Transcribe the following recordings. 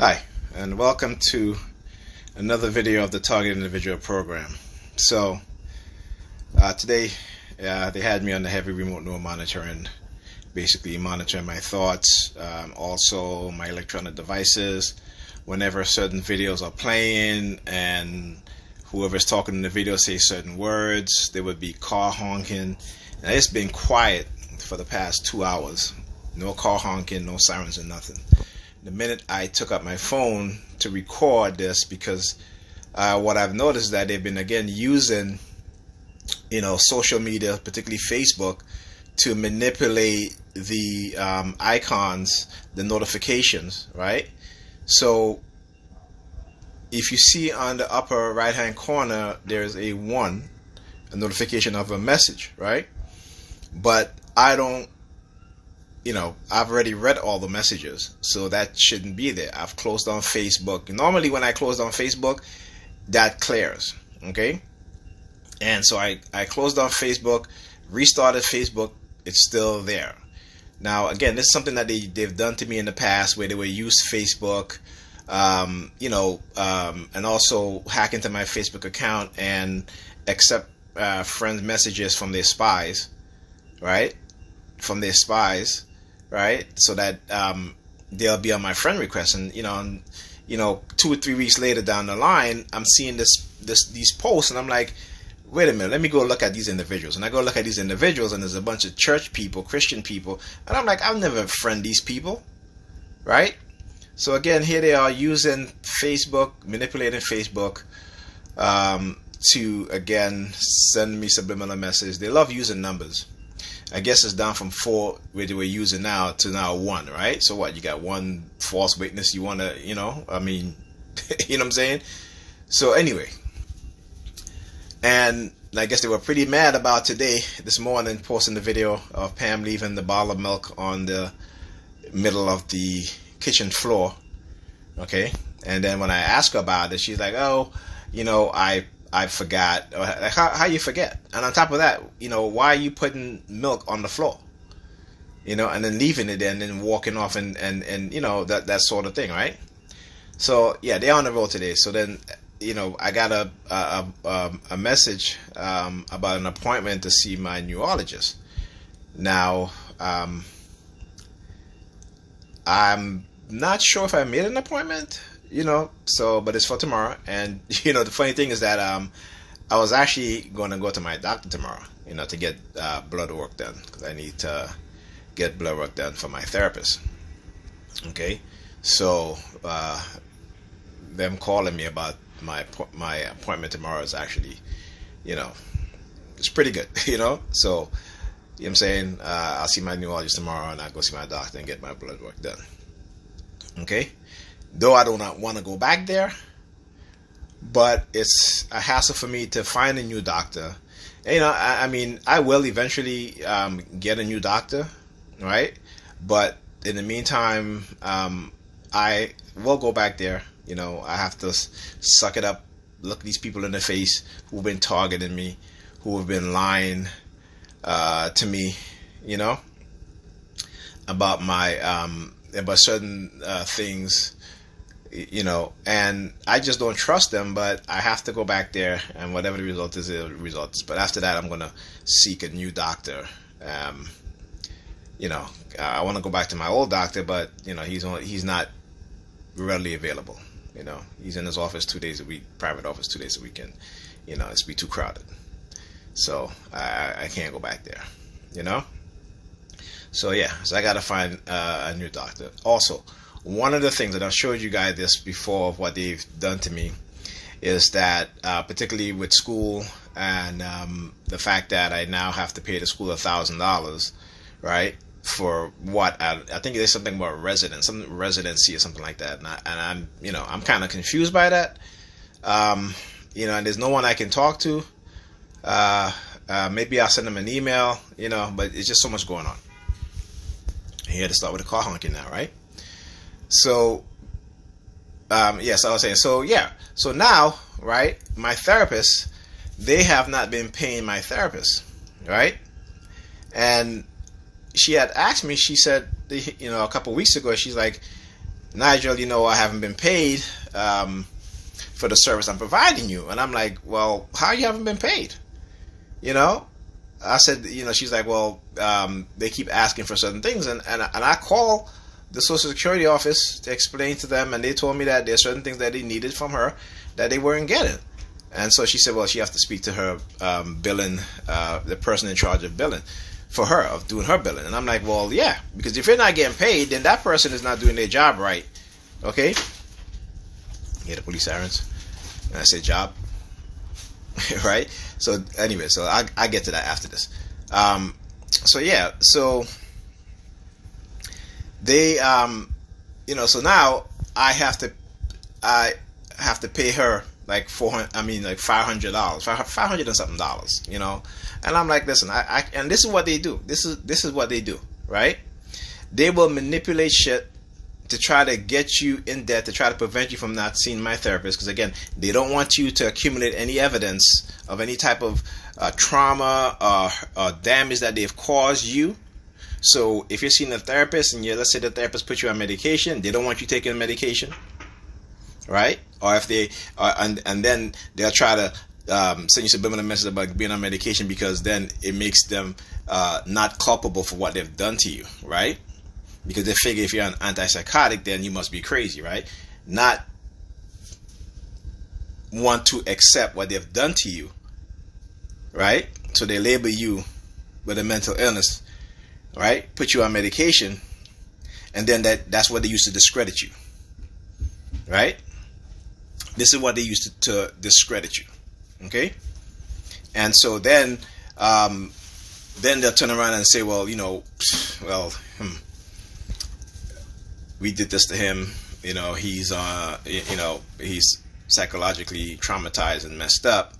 Hi, and welcome to another video of the Target Individual Program. So, today they had me on the heavy remote neural monitoring, basically monitoring my thoughts, also my electronic devices. Whenever certain videos are playing and whoever's talking in the video says certain words, there would be car honking. And it's been quiet for the past 2 hours. No car honking, no sirens or nothing. The minute I took up my phone to record this, because what I've noticed is that they've been again using, social media, particularly Facebook, to manipulate the icons, the notifications, right? So if you see on the upper right hand corner, there's a notification of a message, right? But I don't, I've already read all the messages, so that shouldn't be there. I've closed down Facebook. Normally when I close down Facebook, that clears, okay? And so I closed down Facebook, restarted Facebook, it's still there. Now, again, this is something that they've done to me in the past, where they would use Facebook, and also hack into my Facebook account and accept friends' messages from their spies, right? Right, so that they'll be on my friend request, and 2 or 3 weeks later down the line, I'm seeing these posts, and I'm like, wait a minute, let me go look at these individuals. And I go look at these individuals, and there's a bunch of church people, Christian people, and I'm like, I've never friend these people, right? So again, here they are using Facebook, manipulating Facebook, to again send me subliminal messages. They love using numbers. I guess it's down from 4, where they were using now, to now 1, right? So what, you got one false witness you want to, you know what I'm saying? So anyway, and I guess they were pretty mad about this morning, posting the video of Pam leaving the bottle of milk on the middle of the kitchen floor, okay? And then when I asked her about it, she's like, oh, I forgot. Like, how you forget? And on top of that, why are you putting milk on the floor? And then leaving it there and then walking off and that sort of thing, right? So yeah, they're on the road today. So then, I got a message about an appointment to see my neurologist. Now, I'm not sure if I made an appointment. But it's for tomorrow. And the funny thing is that I was actually going to go to my doctor tomorrow, to get blood work done, because I need to get blood work done for my therapist. Okay, so them calling me about my appointment tomorrow is actually, it's pretty good, So, you know what I'm saying, I'll see my neurologist tomorrow, and I'll go see my doctor and get my blood work done. Okay. Though I do not want to go back there, but it's a hassle for me to find a new doctor. And, I will eventually get a new doctor, right? But in the meantime, I will go back there. I have to suck it up, look these people in the face who've been targeting me, who have been lying to me, about about certain things. And I just don't trust them, but I have to go back there, and whatever the result is, the result is. But after that, I'm going to seek a new doctor. I want to go back to my old doctor, but, he's not readily available. He's in his office 2 days a week, private office 2 days a week, and, it's be too crowded. So I can't go back there, So yeah, so I got to find a new doctor. Also, one of the things that I've showed you guys this before of what they've done to me is that, particularly with school and the fact that I now have to pay the school $1,000, right? For what? I think there's something about residency or something like that. And I'm kind of confused by that. And there's no one I can talk to. Maybe I'll send them an email, but it's just so much going on. Here to start with the car honking now, right? So, yes, I was saying, so now, right, my therapist, they have not been paying my therapist, right? And she had asked me, she said, a couple weeks ago, she's like, Nigel, I haven't been paid for the service I'm providing you. And I'm like, well, how you haven't been paid? I said, she's like, well, they keep asking for certain things. And I call the Social Security office to explain to them, and they told me that there's certain things that they needed from her that they weren't getting. And so she said, well, she has to speak to her billing, the person in charge of billing for her, of doing her billing. And I'm like, well, yeah, because if you're not getting paid, then that person is not doing their job right. Okay? Yeah, the police sirens. And I say job. Right? So anyway, so I get to that after this. So they, so now I have to pay her like $500, $500 and something dollars, and I'm like, listen, and this is what they do. This is what they do, right? They will manipulate shit to try to get you in debt, to try to prevent you from not seeing my therapist, because again, they don't want you to accumulate any evidence of any type of trauma or damage that they've caused you. So if you're seeing a therapist and let's say the therapist put you on medication, they don't want you taking medication, right? Or if they and then they'll try to send you subliminal message about being on medication, because then it makes them not culpable for what they've done to you, right? Because they figure if you're an antipsychotic, then you must be crazy, right? Not want to accept what they've done to you, right? So they label you with a mental illness, right? Put you on medication, and then that's what they use to discredit you, right? This is what they use to discredit you, okay? And so then they'll turn around and say, well, we did this to him. He's he's psychologically traumatized and messed up.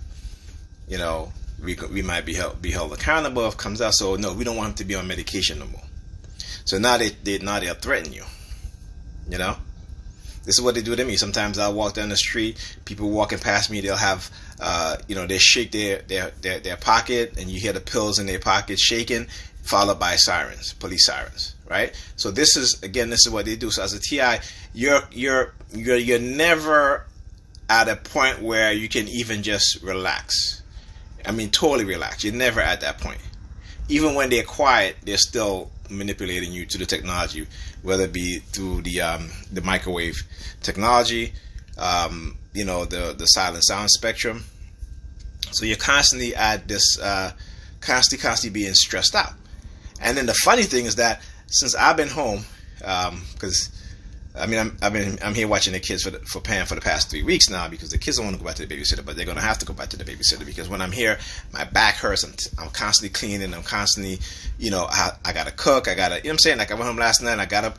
We might be held accountable if it comes out. So no, we don't want him to be on medication no more. So now they'll threaten you. This is what they do to me. Sometimes I'll walk down the street, people walking past me, they'll have they shake their pocket, and you hear the pills in their pocket shaking, followed by sirens, police sirens, right? So this is what they do. So as a TI, you're never at a point where you can even just relax. I mean, totally relax. You're never at that point. Even when they're quiet, they're still manipulating you to the technology, whether it be through the microwave technology, the silent sound spectrum. So you're constantly at this, constantly being stressed out. And then the funny thing is that since I've been home, because I'm here watching the kids for Pam for the past 3 weeks now, because the kids don't want to go back to the babysitter, but they're going to have to go back to the babysitter, because when I'm here, my back hurts. I'm constantly cleaning. I'm constantly, I got to cook. I got to, what I'm saying? Like I went home last night and I got up